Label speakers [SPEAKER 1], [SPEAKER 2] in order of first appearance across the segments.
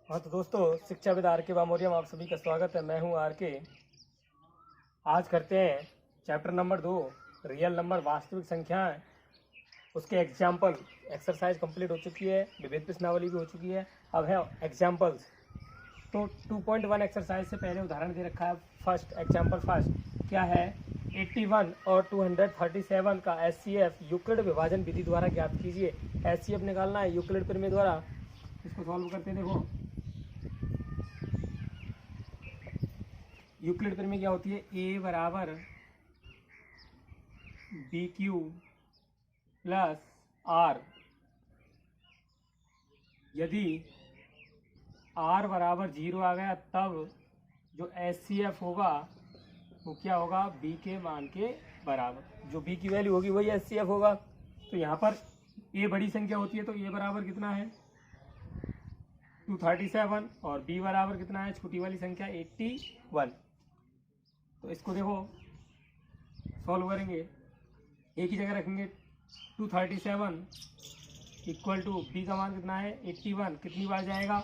[SPEAKER 1] हाँ तो दोस्तों, शिक्षाविद आर के बामोरिया में आप सभी का स्वागत है। मैं हूँ आर के। आज करते हैं चैप्टर नंबर 2, रियल नंबर वास्तविक संख्याएं। उसके एग्जाम्पल एक्सरसाइज कंप्लीट हो चुकी है, विविध प्रश्नावली भी हो चुकी है। अब है एग्जाम्पल्स। तो 2.1 एक्सरसाइज से पहले उदाहरण दे रखा है। फर्स्ट एग्जाम्पल फर्स्ट क्या है, 81 और 237 का HCF यूक्लिड विभाजन विधि द्वारा ज्ञात कीजिए। HCF निकालना है यूक्लिड प्रमेय द्वारा। इसको सॉल्व करते हैं। देखो यूक्लिड प्रमेय क्या होती है, A बराबर BQ प्लस R। यदि R बराबर 0 आ गया तब जो HCF होगा वो क्या होगा, B के मान के बराबर। जो B की वैल्यू होगी वही HCF होगा। तो यहाँ पर A बड़ी संख्या होती है तो A बराबर कितना है 237 और B बराबर कितना है छोटी वाली संख्या 81। तो इसको देखो सॉल्व करेंगे, एक ही जगह रखेंगे। 237 इक्वल टू बी का मान कितना है 81, कितनी बार जाएगा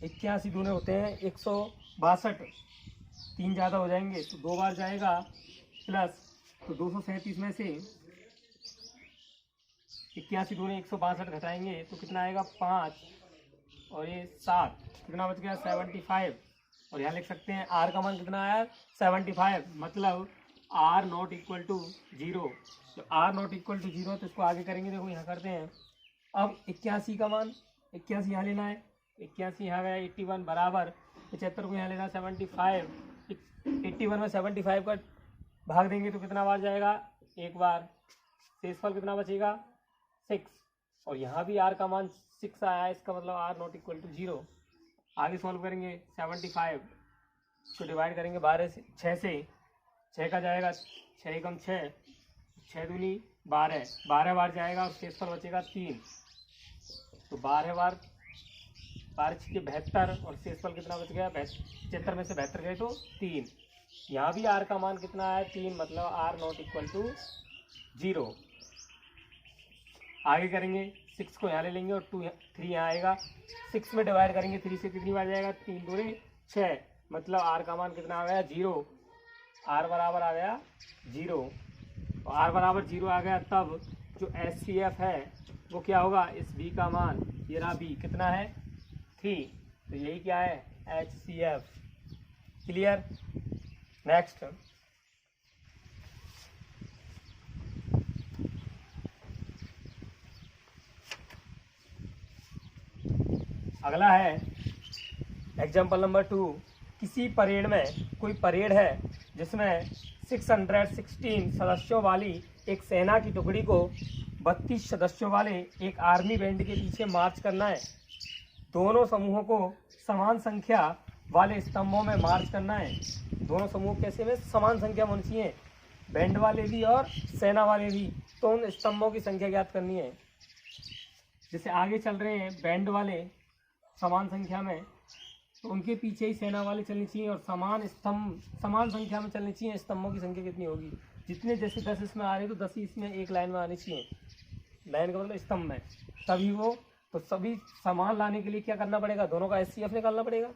[SPEAKER 1] 81 दूने होते हैं 162, 3 ज़्यादा हो जाएंगे तो 2 बार जाएगा। प्लस तो 237 में से 81 दूने 162 घटाएंगे तो कितना आएगा 5 और ये 7, कितना बच गया 75। और यहाँ लिख सकते हैं आर का मान कितना आया 75, मतलब आर नॉट इक्वल टू 0। तो आर नॉट इक्वल टू 0 तो इसको आगे करेंगे। देखो यहाँ करते हैं। अब 81 का मान 81 यहाँ लेना है, 81 यहाँ गया 81 बराबर 75 को यहाँ लेना 75। 81 में 75 का भाग देंगे तो कितना बार जाएगा, एक बार। शेषफल कितना बचेगा 6। और यहाँ भी आर का मान 6 आया है, इसका मतलब आर नॉट इक्वल टू 0। आगे सॉल्व करेंगे 75 को डिवाइड करेंगे 12 से 6 से, 6 का जाएगा 6 एकम 6, 6 दूनी 12, 12 बार जाएगा और शेषफल बचेगा 3। तो 12 बार 12 छः 72 और शेषफल कितना बच गया 75 में से 72 गए तो 3। यहाँ भी आर का मान कितना है 3, मतलब आर नॉट इक्वल टू 0। आगे करेंगे 6 को यहाँ ले लेंगे और 3 यहाँ आएगा। 6 में डिवाइड करेंगे 3 से, कितनी बार जाएगा 3 दूने 6, मतलब आर का मान कितना आ गया 0। आर बराबर आ गया 0। और आर बराबर 0 आ गया तब जो HCF है वो क्या होगा, इस B का मान, ये रहा B कितना है 3। तो यही क्या है HCF। क्लियर। नेक्स्ट अगला है एग्जाम्पल नंबर 2। किसी परेड में, कोई परेड है जिसमें 616 सदस्यों वाली एक सेना की टुकड़ी को 32 सदस्यों वाले एक आर्मी बैंड के पीछे मार्च करना है। दोनों समूहों को समान संख्या वाले स्तंभों में मार्च करना है। दोनों समूह कैसे में समान संख्या होनी चाहिए, बैंड वाले भी और सेना वाले भी। तो उन स्तंभों की संख्या ज्ञात करनी है। जैसे आगे चल रहे हैं बैंड वाले समान संख्या में, तो उनके पीछे ही सेना वाले चलनी चाहिए और समान संख्या में चलनी चाहिए। स्तंभों की संख्या कितनी होगी, जितने जैसे 10 इसमें आ रहे तो 10 ही इसमें एक लाइन में आनी चाहिए। लाइन का मतलब स्तंभ में, तभी वो। तो सभी समान लाने के लिए क्या करना पड़ेगा, दोनों का HCF निकालना पड़ेगा।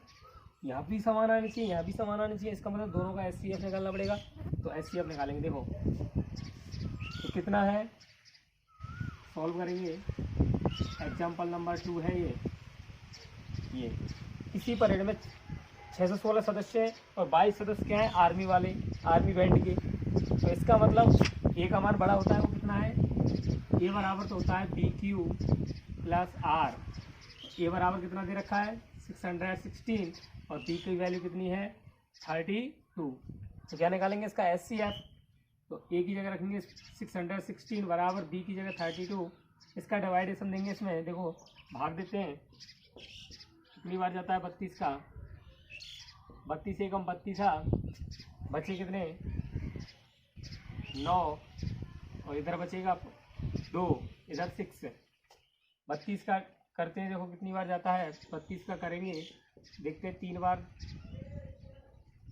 [SPEAKER 1] यहाँ भी समान आनी चाहिए, यहाँ भी समान आनी चाहिए, इसका मतलब दोनों का HCF निकालना पड़ेगा। तो HCF निकालेंगे। देखो तो कितना है, सॉल्व करेंगे। एग्जाम्पल नंबर 2 है ये। इसी परेड में 616 सदस्य हैं और 22 सदस्य क्या हैं, आर्मी वाले, आर्मी बैंड के। तो इसका मतलब ए का मान बड़ा होता है, वो कितना है, ए बराबर तो होता है BQ प्लस R। ए बराबर कितना दे रखा है 616 और B की वैल्यू कितनी है 32। तो क्या निकालेंगे इसका HCF। तो ए की जगह रखेंगे 616 बराबर B की जगह 32। इसका डिवाइडेशन देंगे, इसमें देखो भाग देते हैं। कितनी बार जाता है 32 का, 32 से कम 32 था, बचे कितने 9 और इधर बचेगा 2, इधर 6। 32 का करते हैं, देखो कितनी बार जाता है 32 का करेंगे, देखते हैं 3 बार,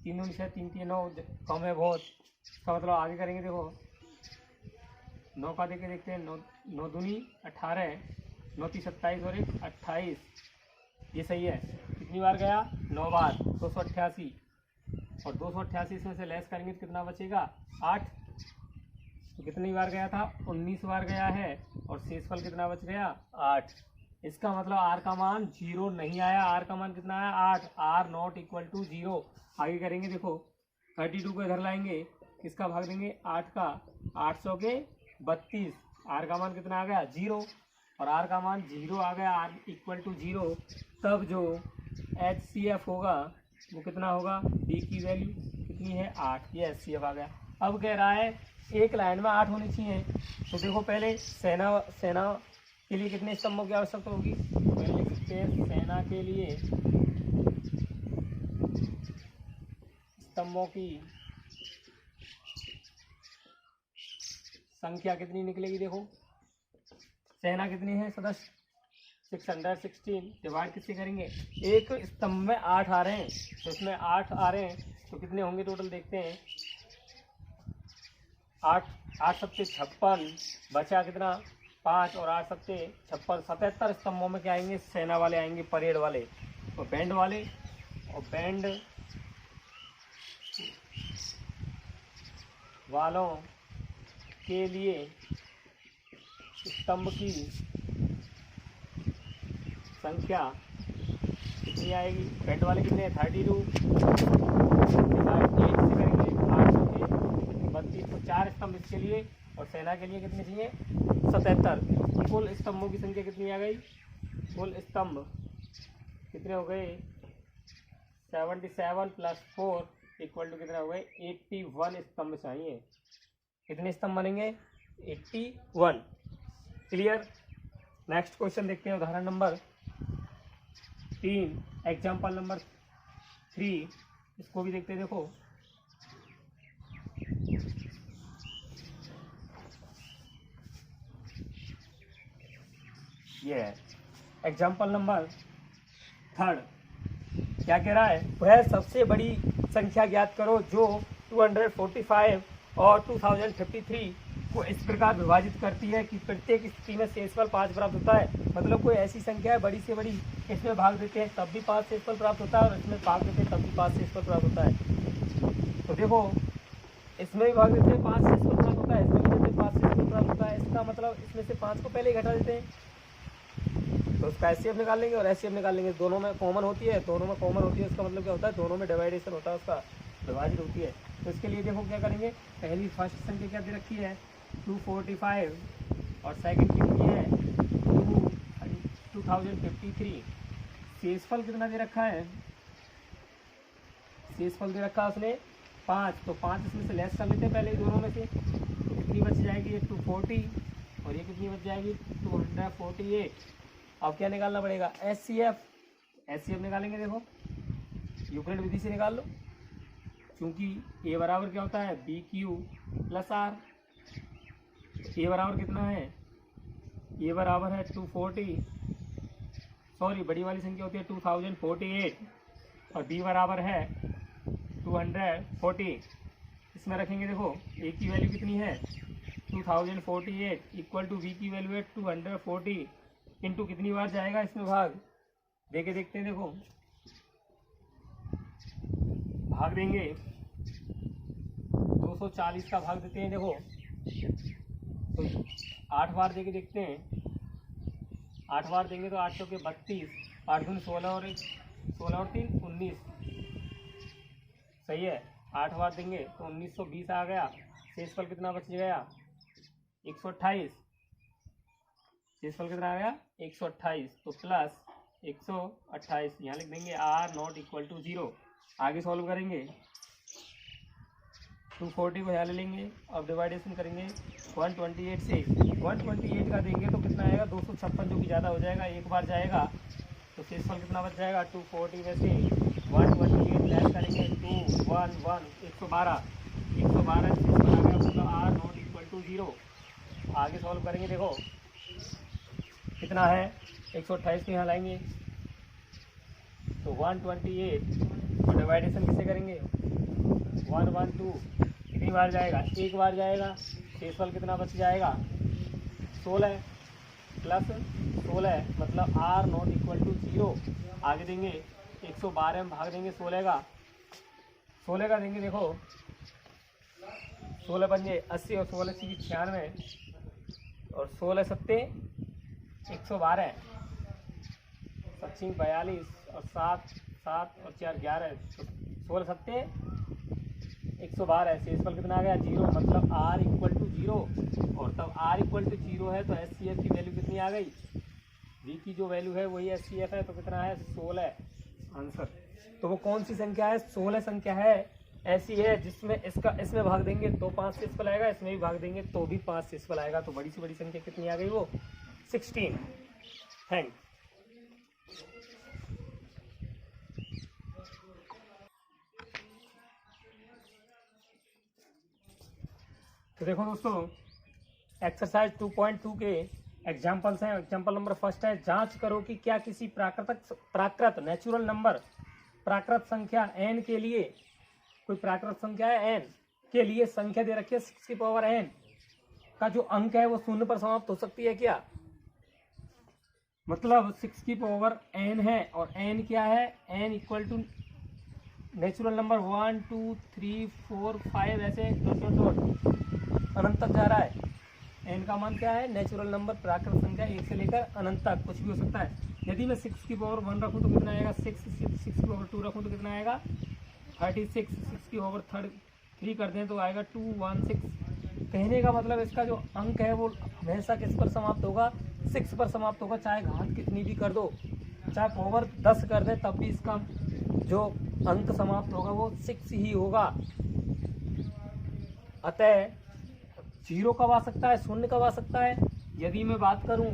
[SPEAKER 1] 3 दूनी 6, 3 3 9, कम है बहुत। इसका मतलब आगे करेंगे। देखो 9 का देके देखते हैं, 9 दूनी 18, 9 3 27 और 1 28। ये सही है। कितनी बार गया? 9 बार, 288। और 288 इसमें से लेस करेंगे तो कितना बचेगा? 8। तो कितनी बार गया था? 19 बार गया है। और शेषफल कितना बच गया? 8। इसका मतलब आर का मान 0 नहीं आया। आर का मान कितना आया? 8। Are not equal to 0। आगे करेंगे, देखो 32 को इधर लाएंगे, किसका भाग देंगे? 8 का। 800 के 32। आर का मान कितना आ गया? 0। और आर का मान 0 आ गया, आर इक्वल टू 0। तब जो HCF होगा वो कितना होगा? डी की वैल्यू कितनी है? 8। ये HCF आ गया। अब कह रहा है एक लाइन में 8 होनी चाहिए। तो देखो पहले सेना के लिए कितने स्तंभों की आवश्यकता होगी? पहले लिख सकते हैं सेना के लिए स्तंभों की संख्या कितनी निकलेगी? देखो सेना कितनी है सदस्य? 616। डिवाइड किससे करेंगे? एक स्तंभ में 8 आ रहे हैं, तो इसमें 8 आ रहे हैं, तो कितने होंगे टोटल? देखते हैं। 8 सत्ते 56, बचा कितना? 5। और 8 सत्ते 56, 77 स्तंभों में क्या आएंगे? सेना वाले आएंगे, परेड वाले और बैंड वाले। और बैंड वालों के लिए स्तंभ की संख्या कितनी आएगी? बैंड वाले कितने हैं? 32 डिवाइड 8 से करेंगे 800 के 32। तो 4 स्तंभ इसके लिए, और सेना के लिए कितने चाहिए? 77। कुल स्तंभों की संख्या कितनी आ गई? कुल स्तंभ कितने हो गए? 77 प्लस 4 इक्वल टू कितना हो गए? 81 स्तंभ चाहिए। कितने स्तंभ बनेंगे? 81। क्लियर। नेक्स्ट क्वेश्चन देखते हैं, उदाहरण नंबर 3, एग्जाम्पल नंबर 3। इसको भी देखते हैं। देखो ये है एग्जाम्पल नंबर 3। क्या कह रहा है? वह सबसे बड़ी संख्या ज्ञात करो जो 245 और 2053 को इस प्रकार विभाजित करती है कि प्रत्येक स्थिति में शेषफल 5 प्राप्त होता है। मतलब कोई ऐसी संख्या है बड़ी से बड़ी, इसमें भाग देते हैं तब भी 5 शेषफल प्राप्त होता है, और इसमें भाग देते हैं तब भी 5 शेषफल प्राप्त होता है। तो देखो इसमें भी भाग देते हैं 5 शेषफल प्राप्त होता है, इसमें भी देते हैं 5 शेषफल प्राप्त होता है। इसका मतलब इसमें से 5 को पहले ही घटा देते हैं, तो उसका HCF निकाल लेंगे और HCF निकाल लेंगे। दोनों में कॉमन होती है, दोनों में कॉमन होती है। इसका मतलब क्या होता है? दोनों में डिवाइडेशन होता है, उसका विभाजित होती है। तो इसके लिए देखो क्या करेंगे? पहली फर्स्ट संख्या क्या दे रखी है? 245 और सेकंड कितनी है? 2053। शेषफल कितना दे रखा है? शेषफल दे रखा है उसने 5। तो 5 इसमें से लेस कर लेते हैं पहले दोनों में से। तो कितनी बच जाएगी? ये 240 और ये कितनी बच जाएगी? 248। अब क्या निकालना पड़ेगा? HCF निकालेंगे। देखो यूक्लिड विधि से निकाल लो, क्योंकि ए बराबर क्या होता है? BQ plus R। ए बराबर कितना है? ए बराबर है 240, सॉरी बड़ी वाली संख्या होती है 2048, और बी बराबर है 240। इसमें रखेंगे, देखो ए की वैल्यू कितनी है? 2048 इक्वल टू बी की वैल्यू है 240। इंटू कितनी बार जाएगा इसमें भाग? देके देखते हैं। देखो भाग देंगे 240 का भाग देते हैं। देखो तो 8 बार देके देखते हैं। 8 बार देंगे तो 800 के 32, 8 दूनी 16 और 3 19। सही है। 8 बार देंगे तो 1920 आ गया। शेषफल कितना बच गया? 128। शेषफल कितना आ गया? 128। तो प्लस 128 यहाँ लिख देंगे। R not equal to 0। आगे सॉल्व करेंगे। 240 को यहाँ ले लेंगे। अब डिवाइडेशन करेंगे 128 से। 128 का देंगे तो कितना आएगा? 256, जो कि ज़्यादा हो जाएगा। एक बार जाएगा तो शेषफल कितना बच जाएगा? 240 में से 128 लेस करेंगे 211 112 शेषफल आ गया। मतलब R नॉट इक्वल टू 0। आगे सॉल्व करेंगे। देखो कितना है? 128 को यहाँ लाएंगे तो 128 और डिवाइडेशन किससे करेंगे? 112। कितनी बार जाएगा? एक बार जाएगा। शेषफल कितना बच जाएगा? 16 प्लस 16 मतलब आर नॉट इक्वल टू 0। आगे देंगे 112 में भाग देंगे 16 का देंगे, देखो 16 पंजे 80 और 16 सी 96 और 16 सत्ते 112, 42 और 7 और 4 11, 16 सत्ते 112। शेषफल कितना आ गया 0, मतलब r इक्वल टू 0। और तब r इक्वल टू 0 है तो SCF की वैल्यू कितनी आ गई, v की जो वैल्यू है वही SCF है, तो कितना है 16 आंसर। तो वो कौन सी संख्या है, 16 संख्या है, ऐसी है जिसमें इसमें भाग देंगे तो 5 शेषफल आएगा, इसमें भी भाग देंगे तो भी 5 शेषफल आएगा। तो बड़ी से बड़ी संख्या कितनी आ गई, वो 16। थैंक। तो देखो दोस्तों, एक्सरसाइज 2.2 के एग्जाम्पल्स हैं। एग्जाम्पल नंबर फर्स्ट है, जांच करो कि क्या किसी प्राकृत नेचुरल नंबर प्राकृत संख्या n के लिए, कोई प्राकृत संख्या है n के लिए संख्या दे रखी है 6 की पावर n का जो अंक है वो 0 पर समाप्त हो सकती है क्या। मतलब 6 की पावर n है और n क्या है, n equal to natural number 1 2 3 4 5 ऐसे डॉट अनंत तक जा रहा है। n का मान क्या है, नेचुरल नंबर प्राकृत संख्या 1 से लेकर अनंत तक कुछ भी हो सकता है। यदि मैं 6 की पावर 1 रखूँ तो कितना आएगा 6 की पावर 2 रखूँ तो कितना आएगा 36, 6 की पावर 3 कर दें तो आएगा 216। कहने का मतलब इसका जो अंक है वो हमेशा किस पर समाप्त होगा, 6 पर समाप्त होगा, चाहे घात कितनी भी कर दो, चाहे पावर 10 कर दें तब भी इसका जो अंक समाप्त होगा वो 6 ही होगा। अतः 0 कब आ सकता है, 0 कब आ सकता है। यदि मैं बात करूं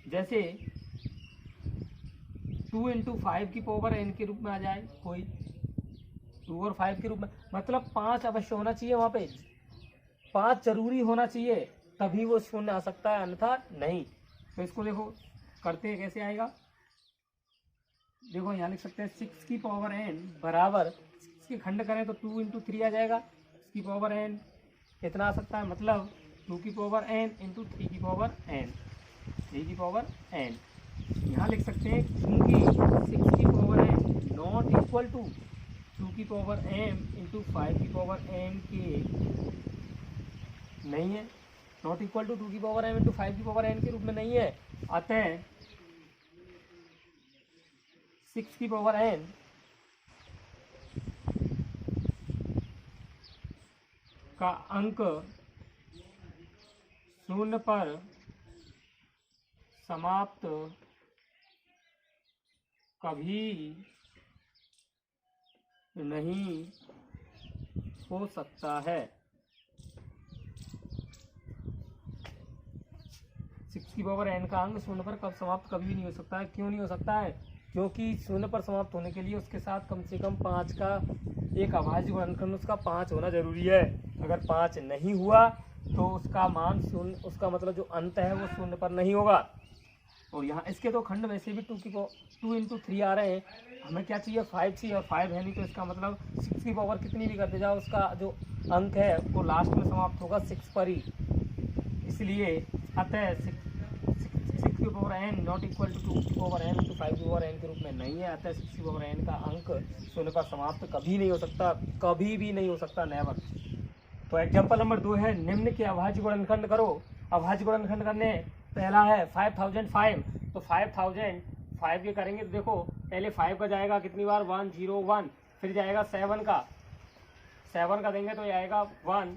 [SPEAKER 1] जैसे 2 इंटू 5 की पावर n के रूप में आ जाए, कोई 2 और 5 के रूप में, मतलब 5 अवश्य होना चाहिए, वहां पे 5 जरूरी होना चाहिए, तभी वो 0 आ सकता है, अन्यथा नहीं। तो इसको देखो करते हैं कैसे आएगा, देखो यहाँ लिख सकते हैं 6 की पावर n बराबर, इसकी खंड करें तो 2 इंटू 3 आ जाएगा, 6 की पावर n कितना आ सकता है, मतलब 2 की पावर n इंटू 3 की पावर n, 3 की पावर n। यहाँ लिख सकते हैं क्योंकि 6 की power n not equal to 2 की पावर m इंटू 5 की पावर n के नहीं है, नॉट इक्वल टू 2 की पावर m इंटू 5 की पावर n के रूप में नहीं है। अतः 6 की पावर n का अंक 0 पर समाप्त कभी नहीं हो सकता है। 6 की पावर n का अंक 0 पर कब समाप्त कभी भी नहीं हो सकता है। क्यों नहीं हो सकता है, क्योंकि 0 पर समाप्त होने के लिए उसके साथ कम से कम 5 का एक अभाज्य गुणनखंड उसका 5 होना जरूरी है। अगर 5 नहीं हुआ तो उसका मान 0, उसका मतलब जो अंत है वो 0 पर नहीं होगा। और यहाँ इसके तो खंड में से भी 2 इंटू 3 आ रहे हैं, हमें क्या चाहिए 5 चाहिए, और 5 है नहीं, तो इसका मतलब 6 की पावर कितनी भी करते जाओ उसका जो अंक है वो लास्ट में समाप्त होगा 6 पर ही। इसलिए अतः 6 की power n not equal to 2 की पावर n इंटू 5 की पावर n के रूप में नहीं है। अतः 6 की पावर n का अंक 0 पर समाप्त कभी नहीं हो सकता, कभी भी नहीं हो सकता, नेवर। तो एग्जाम्पल नंबर 2 है, निम्न के अभाज्य गुणनखंड करो। अभाज्य गुणनखंड करने पहला है 5005, तो 5005 के करेंगे तो देखो पहले 5 का जाएगा कितनी बार 101, फिर जाएगा 7 का देंगे तो ये आएगा 1,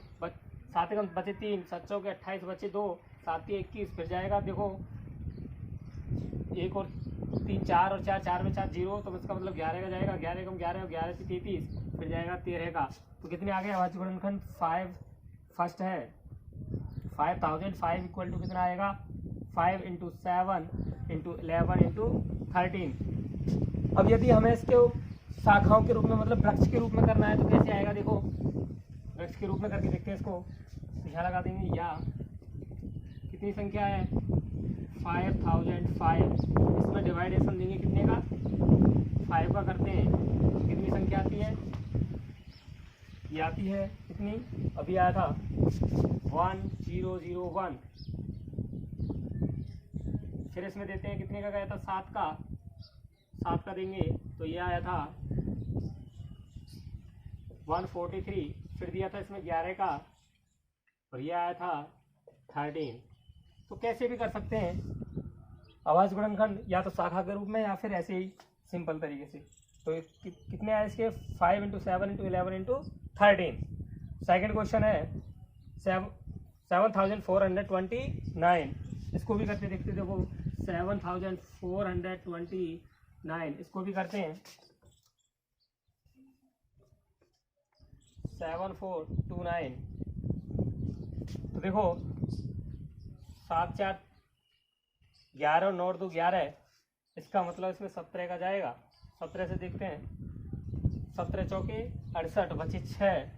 [SPEAKER 1] 7 का बचे 3, 7 चौके 28 बचे 2, 7 के 21, फिर जाएगा देखो 1 और 3 4 और 4 में 4 0, तो इसका मतलब 11 का जाएगा, 11 कम 11 और 11 से 33, फिर जाएगा 13 का। तो कितने आ गए अभाज्य गुणनखंड 5 फर्स्ट है 5005 इक्वल टू कितना आएगा 5 इंटू 7 इंटू 11 इंटू 13। अब यदि हमें इसके शाखाओं के रूप में मतलब वृक्ष के रूप में करना है तो कैसे आएगा, देखो वृक्ष के रूप में करके देखते हैं इसको। यहाँ लगा देंगे या कितनी संख्या है 5005, इसमें डिवाइडेशन देंगे कितने का 5 का करते हैं तो कितनी संख्या आती है, ये आती है कितनी, अभी आया था 1001, फिर इसमें देते हैं कितने का गया था, 7 का देंगे तो ये आया था 143। फिर दिया था इसमें 11 का और ये आया था 13। तो कैसे भी कर सकते हैं आवाज गुणनखंड, या तो शाखा के रूप में या फिर ऐसे ही सिंपल तरीके से। तो कितने आए इसके, 5 × 7 × 11 × 13। सेकेंड क्वेश्चन है 7429। इसको भी करते देखते, देखो 7429 इसको भी करते हैं। 7429 तो देखो 7 4 11 और 9 2 11, इसका मतलब इसमें 17 का जाएगा। 17 से देखते हैं, 17 चौके 68 बचे 6,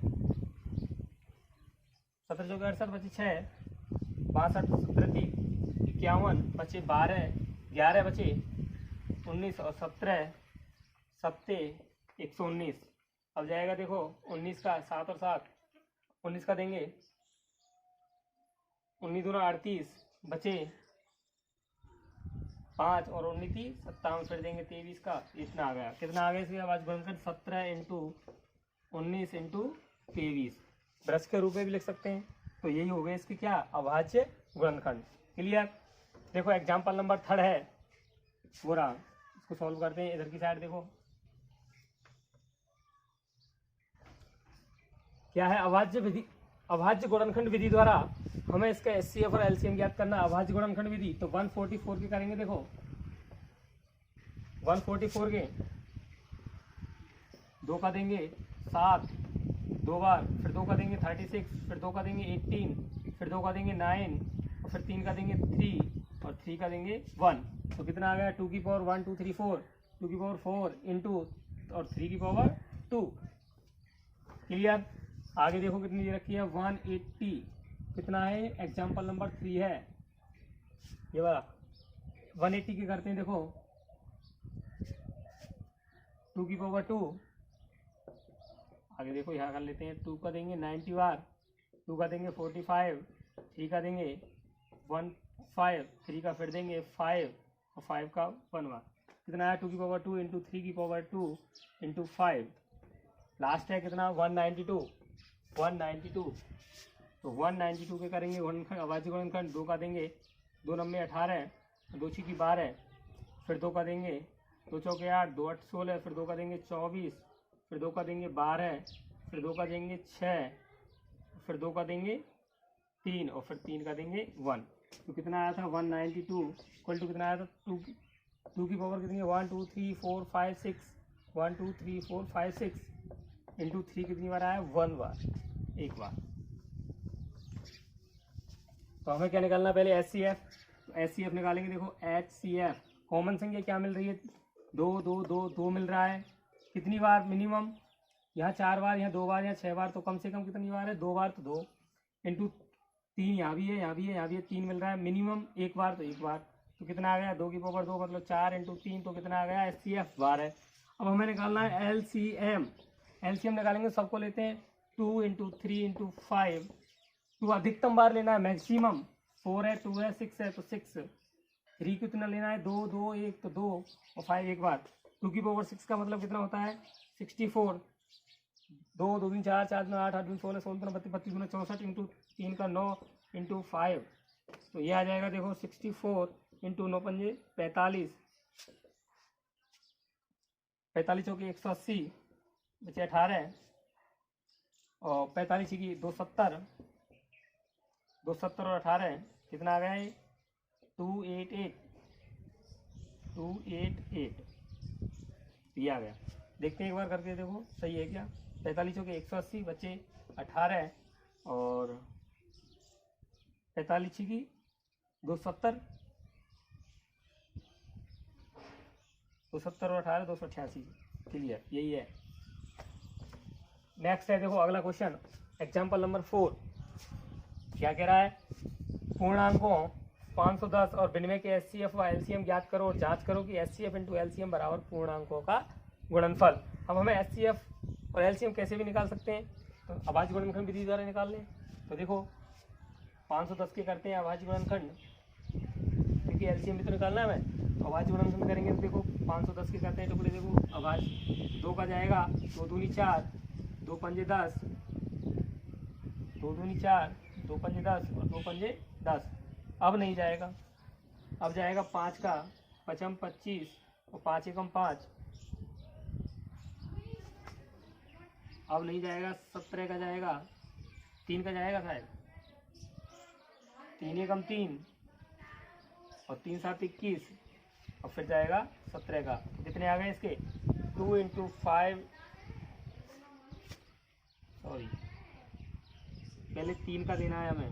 [SPEAKER 1] 17 चौके 68 बचे 6, 62 17 51 बचे 12, 11 बचे 19 और 17 119। अब जाएगा देखो 19 का 7 और 7 19 का देंगे, 19 दूना 38 बचे 5 और 19 57, फिर देंगे 23 का। इतना आ गया, कितना आ गया इसकी आवाज गुणनखंड, 17 × 19 × 23। ब्रश के रूप में भी लिख सकते हैं। तो यही हो गया इसकी क्या, अभाज्य गुणनखंड। क्लियर। देखो एग्जाम्पल नंबर 3 है वो रहा, इसको सॉल्व करते हैं। इधर की साइड देखो क्या है, अभाज्य गुणनखंड विधि द्वारा हमें इसका एचसीएफ और एलसीएम ज्ञात करना। अभाज्य गुणनखंड विधि तो 144 के करेंगे। देखो 144 के 2 का देंगे 7 2 बार, फिर 2 का देंगे 36, फिर 2 का देंगे 18, फिर 2 का देंगे 9 और फिर 3 का देंगे 3 और 3 का देंगे 1। तो कितना आ गया, 2 की पावर 1 2 3 4, 2 की पावर 4 इंटू और 3 की पावर 2। क्लियर। आगे देखो कितनी दे रखी है, 180। कितना है, एग्जाम्पल नंबर 3 है ये वाला। 180 के करते हैं, देखो 2 की पावर 2। आगे देखो यहाँ कर लेते हैं, 2 का देंगे 90 बार, 2 का देंगे 45, 3 का देंगे 15, 3 का फिर देंगे 5 और 5 का 1 बार। कितना है, 2 की पावर 2 इंटू 3 की पावर 2 इंटू 5। लास्ट है कितना, 192। तो 192 के करेंगे गुणनखंड, अभाज्य गुणनखंड। 2 का देंगे 2 नंबे 18, 2 छीकी 12, फिर 2 का देंगे 2 चौके 8, 2 8 16, फिर 2 का देंगे 24, फिर 2 का देंगे 12, फिर 2 का देंगे 6, फिर 2 का देंगे 3 और फिर 3 का देंगे 1। तो कितना आया था, 192 इक्वल टू कितना आया था, 2 की पावर कितनी है, 1 2 3 4 5 6, 1 2 3 4 5 6 इंटू 3 कितनी बार आया, 1 बार, एक बार। तो हमें क्या निकालना, पहले एचसीएफ। तो एचसीएफ निकालेंगे। देखो एचसीएफ कॉमन संख्या क्या मिल रही है, 2 2 2 2 मिल रहा है। कितनी बार मिनिमम, यहाँ 4 बार, यहाँ 2 बार, यहाँ 6 बार, तो कम से कम कितनी बार है, 2 बार, तो 2 इंटू 3 यहाँ भी है, यहाँ भी है, यहाँ भी है, 3 मिल रहा है। मिनिमम 1 बार तो 1 बार, तो कितना आ गया, 2 की पावर 2 मतलब 4 इंटू 3, तो कितना आ गया, एचसीएफ बार है। अब हमें निकालना है एलसीएम। एलसीएम निकालेंगे, सबको लेते हैं 2 इंटू 3 इंटू 5। तो अधिकतम बार लेना है, मैक्सिमम 4 है, 2 है, 6 है तो 6। 3 कितना लेना है, 2 2 1 तो 2 और 5 एक बार। 2 की पावर 6 का मतलब कितना होता है, 64। 2 2 3 4 4 2 8 8 2 16 16 32 32 64 इंटू 3 का 9 इंटू 5। तो ये आ जाएगा देखो 64 इंटू 9 पंजे 45, 45 चौकी 180 बचे 18 और 45 की 270, 270 और 18 कितना आ गया है, 288 ये आ गया। देखते हैं एक बार करके, देखो सही है क्या। 45 के 180 बच्चे 18 और 45 की 270, 270 और 18 288। क्लियर, यही है। नेक्स्ट है, देखो अगला क्वेश्चन एग्जाम्पल नंबर 4 क्या कह रहा है, पूर्णांकों 510 और विनिमय के एचसीएफ व एलसीएम ज्ञात करो और जांच करो कि एचसीएफ इंटू एलसीएम बराबर पूर्णांकों का गुणनफल। अब हमें एचसीएफ और एलसीएम कैसे भी निकाल सकते हैं, तो अभाज्य गुणनखंड विधि द्वारा निकाल लें। तो देखो 510 के करते हैं अभाज्य गुणनखंड, इनकी एलसीएम भी तो निकालना है हमें। तो अभाज्य गुणनखंड करेंगे तो देखो 510 के करते हैं टुकड़े, देखो अभाज्य 2 का जाएगा 2 दूनी 4, 2 पंजे 10, 2 दूनी 4, 2 पंजे 10 और 2 पंजे 10। अब नहीं जाएगा, अब जाएगा 5 का 5 25 और 5 एकम 5। अब नहीं जाएगा 17 का जाएगा, 3 का जाएगा शायद, 3 एकम 3 और 3 7 21 और फिर जाएगा 17 का। तो कितने आ गए इसके 2 इंटू 5, सॉरी पहले 3 का देना है हमें,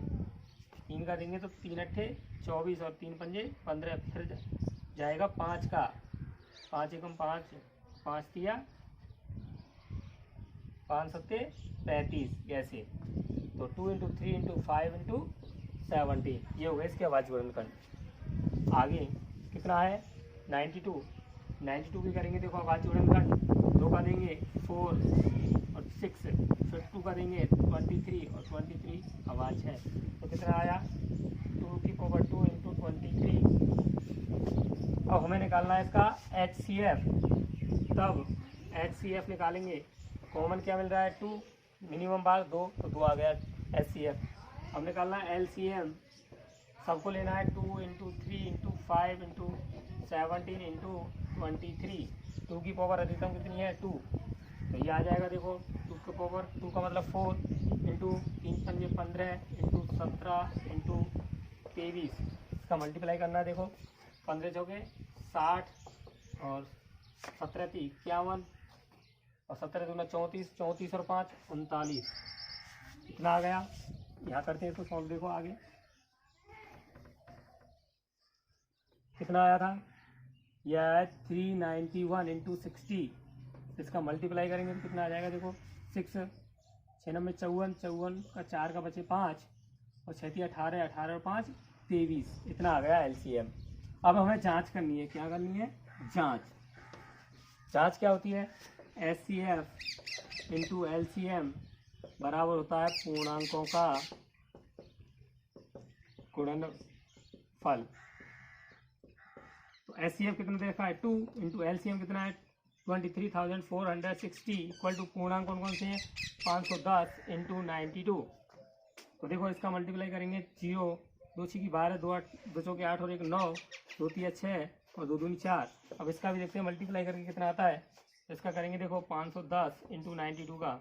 [SPEAKER 1] 3 का देंगे तो 3 अट्ठे 24 और 3 पंजे 15, फिर जाएगा 5 का, 5 एकम 5, 5 दिया 5 सत्ते 35 ऐसे। तो 2 इंटू 3 इंटू 5 इंटू 17, ये हो गया इसके अभाज्य गुणनखंड। आगे कितना है 92, 92 की करेंगे देखो अभाज्य गुणनखंड, 2 का देंगे 4 और 6, फिर 2 का देंगे 23 और 23 अभाज्य है। तो कितना आया 2 की पावर 2 इंटू 23। अब हमें निकालना है इसका HCF, तब HCF निकालेंगे, कॉमन क्या मिल रहा है 2, मिनिमम बार 2, तो 2 आ गया HCF। अब निकालना है LCM, सबको लेना है 2 इंटू 3 इंटू 5 इंटू 17 इंटू 23, 2 की पावर अधिकतम कितनी है 2, तो ये आ जाएगा देखो 2 की पावर 2 का मतलब 4 इंटू 3 पंजे 15 इंटू 17 इंटू 23, इसका मल्टीप्लाई करना है देखो 15 चौके 60 और 17 30 51 और 17 दूना 34, 34 और 5 39, इतना आ गया। यहाँ करते हैं इसको सॉल्व, देखो आगे कितना आया था, यह है 391 इंटू 60, इसका मल्टीप्लाई करेंगे तो कितना आ जाएगा देखो 6 6 नंबर 54, 54 का 4 का बचे 5 और 6 18, 18 और 5 23, इतना आ गया LCM। अब हमें जांच करनी है, क्या करनी है जांच क्या होती है HCF इंटू LCM बराबर होता है पूर्णांकों का गुणनफल। तो HCF कितना देखा है 2 इंटू LCM कितना है 23,460 इक्वल टू पूर्णांक कौन कौन से हैं 510 इंटू 92। तो देखो इसका मल्टीप्लाई करेंगे 0 2 6 की 12, 2 8 2 चौके 8 और 1 9, 2 3 6 और 2 दूनी 4। अब इसका भी देखते हैं मल्टीप्लाई करके कितना आता है, इसका करेंगे देखो 510 इंटू 92 का,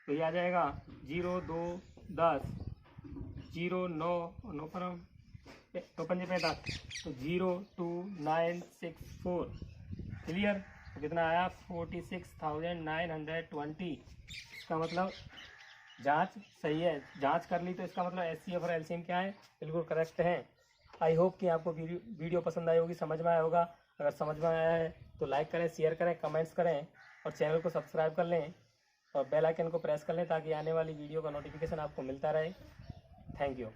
[SPEAKER 1] तो ये आ जाएगा 0 2 10 0 9 और 9 पर 2 पंजे 45, तो 0 2 9 6 4, क्लियर। तो कितना आया 46,920, इसका मतलब जांच सही है, जांच कर ली तो इसका मतलब HCF और LCM क्या है बिल्कुल करेक्ट है। आई होप कि आपको वीडियो पसंद आई होगी, समझ में आया होगा। अगर समझ में आया है तो लाइक करें, शेयर करें, कमेंट्स करें और चैनल को सब्सक्राइब कर लें और बेल आइकन को प्रेस कर लें ताकि आने वाली वीडियो का नोटिफिकेशन आपको मिलता रहे। Thank you.